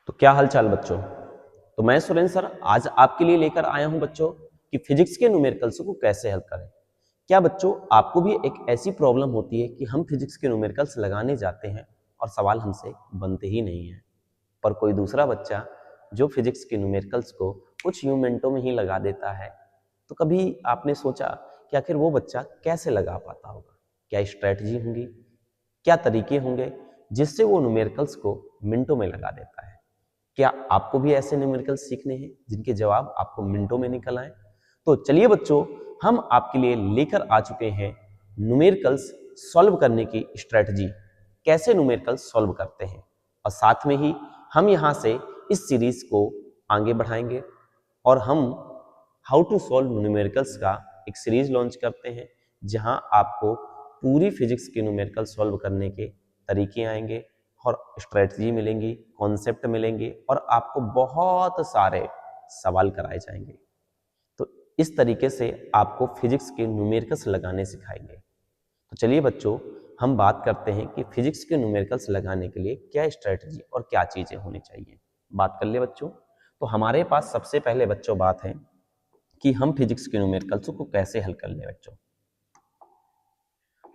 तो क्या हाल चाल बच्चों। तो मैं सुरेंद्र सर आज आपके लिए लेकर आया हूं बच्चों कि फिजिक्स के न्यूमेरिकल्स को कैसे हल करें। क्या बच्चों आपको भी एक ऐसी प्रॉब्लम होती है कि हम फिजिक्स के न्यूमेरिकल्स लगाने जाते हैं और सवाल हमसे बनते ही नहीं है, पर कोई दूसरा बच्चा जो फिजिक्स के न्यूमेरिकल्स को कुछ यूं मिनटों में ही लगा देता है। तो कभी आपने सोचा कि आखिर वो बच्चा कैसे लगा पाता होगा? क्या स्ट्रेटजी होंगी, क्या तरीके होंगे जिससे वो न्यूमेरिकल्स को मिनटों में लगा देता है? क्या आपको भी ऐसे न्यूमेरिकल्स सीखने हैं जिनके जवाब आपको मिनटों में निकल आए? तो चलिए बच्चों, हम आपके लिए लेकर आ चुके हैं न्यूमेरिकल्स सॉल्व करने की स्ट्रेटजी, कैसे न्यूमेरिकल्स सॉल्व करते हैं। और साथ में ही हम यहां से इस सीरीज को आगे बढ़ाएंगे और हम हाउ टू सॉल्व न्यूमेरिकल्स का एक सीरीज लॉन्च करते हैं, जहां आपको पूरी फिजिक्स के न्यूमेरिकल सॉल्व करने के तरीके आएंगे और स्ट्रेटजी मिलेंगी, कॉन्सेप्ट मिलेंगे और आपको बहुत सारे सवाल कराए जाएंगे। तो इस तरीके से आपको फिजिक्स के न्यूमेरिकल्स लगाने सिखाएंगे। तो चलिए बच्चों, हम बात करते हैं कि फिजिक्स के न्यूमेरिकल्स लगाने के लिए क्या स्ट्रेटजी और क्या चीजें होनी चाहिए। बात कर ले बच्चों। तो हमारे पास सबसे पहले बच्चों बात है कि हम फिजिक्स के न्यूमेरिकल्स को कैसे हल कर ले बच्चों।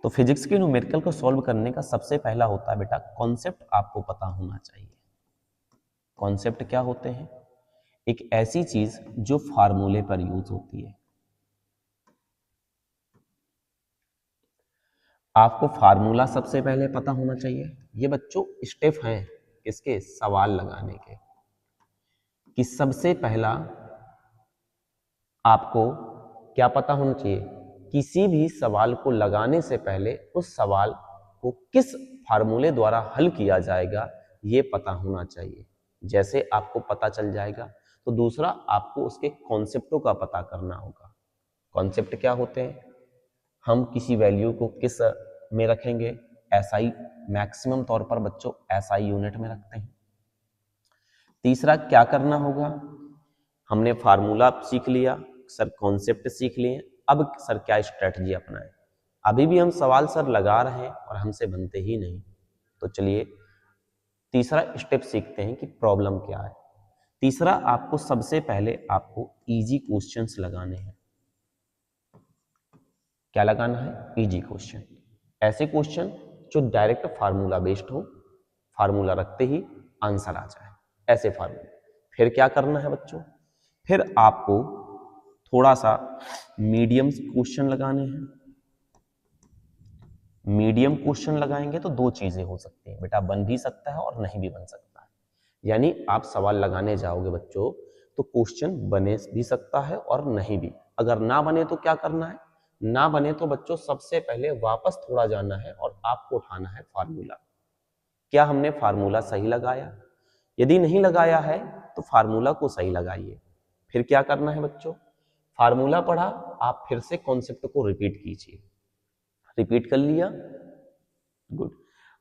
तो फिजिक्स के न्यूमेरिकल को सॉल्व करने का सबसे पहला होता है बेटा कॉन्सेप्ट, आपको पता होना चाहिए। कॉन्सेप्ट क्या होते हैं? एक ऐसी चीज जो फार्मूले पर यूज होती है। आपको फार्मूला सबसे पहले पता होना चाहिए। ये बच्चों स्टेप हैं किसके? सवाल लगाने के। कि सबसे पहला आपको क्या पता होना चाहिए? किसी भी सवाल को लगाने से पहले उस सवाल को किस फार्मूले द्वारा हल किया जाएगा ये पता होना चाहिए। जैसे आपको पता चल जाएगा तो दूसरा आपको उसके कॉन्सेप्टों का पता करना होगा। कॉन्सेप्ट क्या होते हैं? हम किसी वैल्यू को किस में रखेंगे? एसआई, मैक्सिमम तौर पर बच्चों एसआई यूनिट में रखते हैं। तीसरा क्या करना होगा? हमने फार्मूला सीख लिया सर, कॉन्सेप्ट सीख लिए, अब सर क्या स्ट्रेटजी अपनाएं? अभी भी हम सवाल सर लगा रहे हैं और हमसे बनते ही नहीं। तो चलिए तीसरा स्टेप सीखते हैं कि प्रॉब्लम क्या है। तीसरा, आपको सबसे पहले आपको इजी क्वेश्चंस लगाने हैं। क्या लगाना है? Easy question. ऐसे क्वेश्चन जो डायरेक्ट फार्मूला बेस्ड हो, फार्मूला रखते ही आंसर आ जाए, ऐसे फार्मूला। फिर क्या करना है बच्चों? फिर आपको थोड़ा सा मीडियम क्वेश्चन लगाने हैं। मीडियम क्वेश्चन लगाएंगे तो दो चीजें हो सकती हैं बेटा, बन भी सकता है और नहीं भी बन सकता है। यानी आप सवाल लगाने जाओगे बच्चों तो क्वेश्चन बने भी सकता है और नहीं भी। अगर ना बने तो क्या करना है? ना बने तो बच्चों सबसे पहले वापस थोड़ा जाना है और आपको उठाना है फार्मूला। क्या हमने फार्मूला सही लगाया? यदि नहीं लगाया है तो फार्मूला को सही लगाइए। फिर क्या करना है बच्चों? फार्मूला पढ़ा, आप फिर से कॉन्सेप्ट को रिपीट कीजिए। रिपीट कर लिया, गुड।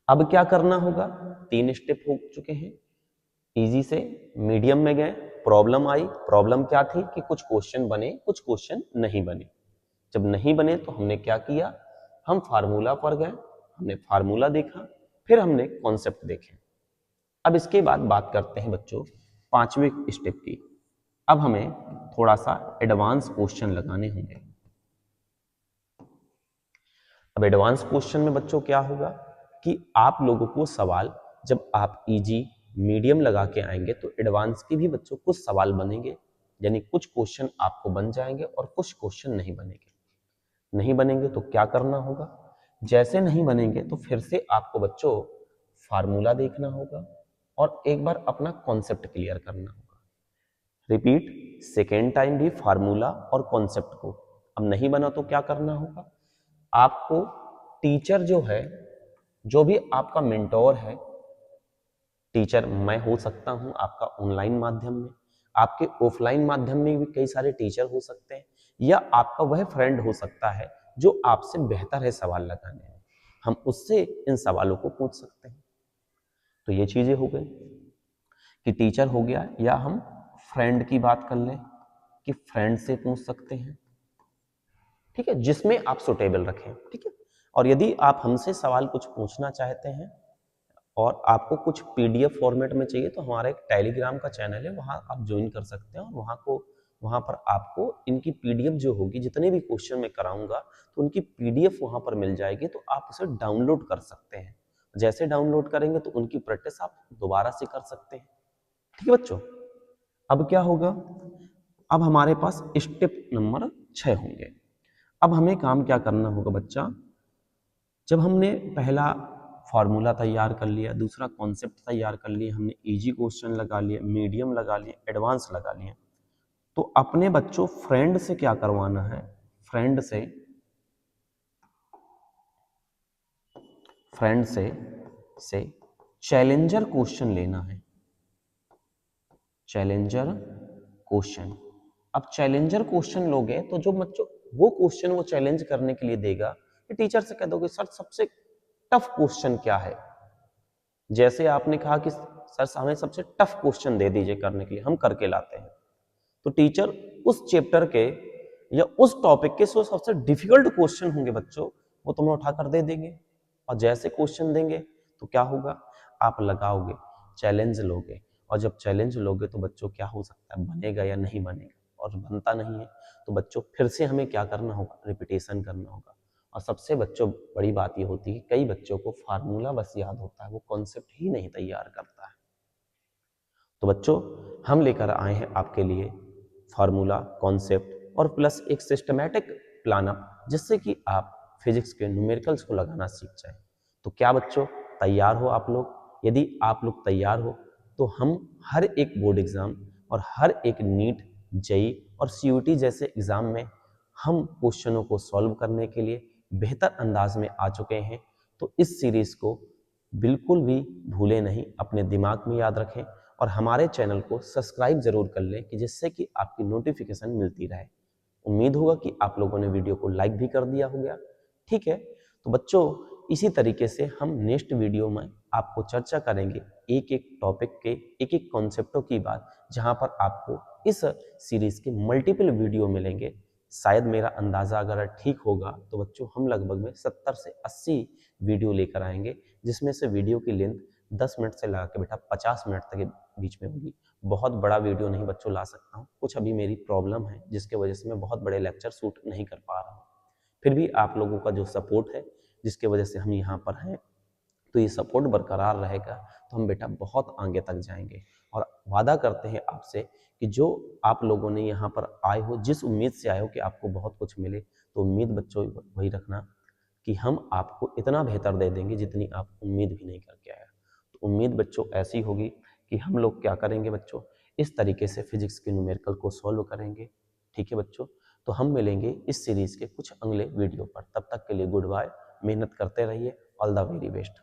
अब क्या करना होगा? तीन स्टेप हो चुके हैं। इजी से मीडियम में गए, प्रॉब्लम आई। प्रॉब्लम क्या थी कि कुछ क्वेश्चन बने, कुछ क्वेश्चन नहीं बने। जब नहीं बने तो हमने क्या किया? हम फार्मूला पर गए, हमने फार्मूला देखा, फिर हमने कॉन्सेप्ट देखे। अब इसके बाद बात करते हैं बच्चों पांचवें स्टेप की। अब हमें थोड़ा सा एडवांस क्वेश्चन लगाने होंगे। अब एडवांस क्वेश्चन में बच्चों क्या होगा कि आप लोगों को सवाल जब आप इजी मीडियम लगा के आएंगे तो एडवांस के भी बच्चों कुछ सवाल बनेंगे। यानी कुछ क्वेश्चन आपको बन जाएंगे और कुछ क्वेश्चन नहीं बनेंगे। नहीं बनेंगे तो क्या करना होगा? जैसे नहीं बनेंगे तो फिर से आपको बच्चों फार्मूला देखना होगा और एक बार अपना कॉन्सेप्ट क्लियर करना होगा। रिपीट, सेकेंड टाइम भी फार्मूला और कॉन्सेप्ट को। अब नहीं बना तो क्या करना होगा? आपको टीचर जो है, जो भी आपका मेंटोर है, टीचर मैं हो सकता हूं आपका ऑनलाइन माध्यम में, आपके ऑफलाइन माध्यम में भी कई सारे टीचर हो सकते हैं, या आपका वह फ्रेंड हो सकता है जो आपसे बेहतर है सवाल लगाने में। हम उससे इन सवालों को पूछ सकते हैं। तो ये चीजें हो गई कि टीचर हो गया, या हम फ्रेंड की बात कर लें कि फ्रेंड से पूछ सकते हैं। ठीक है, जिसमें आप सुटेबल रखें। ठीक है, और यदि आप हमसे सवाल कुछ पूछना चाहते हैं और आपको कुछ पीडीएफ फॉर्मेट में चाहिए तो हमारा एक टेलीग्राम का चैनल है, वहाँ आप ज्वाइन कर सकते हैं और वहाँ पर आपको इनकी पीडीएफ जो होगी, जितने भी क्वेश्चन मैं कराऊंगा तो उनकी पीडीएफ वहाँ पर मिल जाएगी, तो आप उसे डाउनलोड कर सकते हैं। जैसे डाउनलोड करेंगे तो उनकी प्रैक्टिस आप दोबारा से कर सकते हैं। ठीक है बच्चों, अब क्या होगा, अब हमारे पास स्टेप नंबर 6 होंगे। अब हमें काम क्या करना होगा बच्चा, जब हमने पहला फार्मूला तैयार कर लिया, दूसरा कॉन्सेप्ट तैयार कर लिया, हमने इजी क्वेश्चन लगा लिए, मीडियम लगा लिए, एडवांस लगा लिए, तो अपने बच्चों फ्रेंड से क्या करवाना है, फ्रेंड से चैलेंजर क्वेश्चन लेना है, चैलेंजर क्वेश्चन। अब चैलेंजर क्वेश्चन लोगे तो जो बच्चों वो क्वेश्चन वो चैलेंज करने के लिए देगा, कि टीचर से कह दोगे सर सबसे टफ क्वेश्चन क्या है, जैसे आपने कहा कि सर हमें सबसे टफ क्वेश्चन दे दीजिए करने के लिए, हम करके लाते हैं, तो टीचर उस चैप्टर के या उस टॉपिक के जो सबसे डिफिकल्ट क्वेश्चन होंगे बच्चों, वो तुम्हें उठाकर दे देंगे। और जैसे क्वेश्चन देंगे तो क्या होगा, आप लगाओगे, चैलेंज लोगे, और जब चैलेंज लोगे तो बच्चों क्या हो सकता है, बनेगा या नहीं बनेगा, और बनता नहीं है तो बच्चों फिर से हमें क्या करना होगा, रिपीटेशन करना होगा। और सबसे बच्चों बड़ी बात ये होती है, कई बच्चों को फार्मूला बस याद होता है, वो कॉन्सेप्ट ही नहीं तैयार करता है। तो बच्चों हम लेकर आए हैं आपके लिए फार्मूला, कॉन्सेप्ट और प्लस एक सिस्टमैटिक प्लान अप, जिससे कि आप फिजिक्स के न्यूमेरिकल्स को लगाना सीख जाएं। तो क्या बच्चों तैयार हो आप लोग? यदि आप लोग तैयार हो तो हम हर एक बोर्ड एग्जाम और हर एक नीट, जेई और सीयूटी जैसे एग्जाम में हम क्वेश्चनों को सॉल्व करने के लिए बेहतर अंदाज में आ चुके हैं। तो इस सीरीज को बिल्कुल भी भूलें नहीं, अपने दिमाग में याद रखें और हमारे चैनल को सब्सक्राइब जरूर कर लें, कि जिससे कि आपकी नोटिफिकेशन मिलती रहे। उम्मीद होगा कि आप लोगों ने वीडियो को लाइक भी कर दिया होगा। ठीक है, तो बच्चों इसी तरीके से हम नेक्स्ट वीडियो में आपको चर्चा करेंगे एक एक टॉपिक के, एक एक कॉन्सेप्टों की बात, जहां पर आपको इस सीरीज के मल्टीपल वीडियो मिलेंगे। शायद मेरा अंदाजा अगर ठीक होगा तो बच्चों हम लगभग में 70 से 80 वीडियो लेकर आएंगे, जिसमें से वीडियो की लेंथ 10 मिनट से लगा के बेटा 50 मिनट तक के बीच में होगी। बहुत बड़ा वीडियो नहीं बच्चों ला सकता हूँ, कुछ अभी मेरी प्रॉब्लम है जिसके वजह से मैं बहुत बड़े लेक्चर शूट नहीं कर पा रहा हूँ। फिर भी आप लोगों का जो सपोर्ट है, जिसके वजह से हम यहाँ पर हैं, तो ये सपोर्ट बरकरार रहेगा तो हम बेटा बहुत आगे तक जाएंगे। और वादा करते हैं आपसे कि जो आप लोगों ने यहाँ पर आए हो, जिस उम्मीद से आए हो कि आपको बहुत कुछ मिले, तो उम्मीद बच्चों वही रखना कि हम आपको इतना बेहतर दे देंगे जितनी आप उम्मीद भी नहीं करके आए। तो उम्मीद बच्चों ऐसी होगी कि हम लोग क्या करेंगे बच्चों, इस तरीके से फिजिक्स के न्यूमेरिकल को सॉल्व करेंगे। ठीक है बच्चों, तो हम मिलेंगे इस सीरीज के कुछ अगले वीडियो पर। तब तक के लिए गुड बाय, मेहनत करते रहिए, ऑल द वेरी बेस्ट।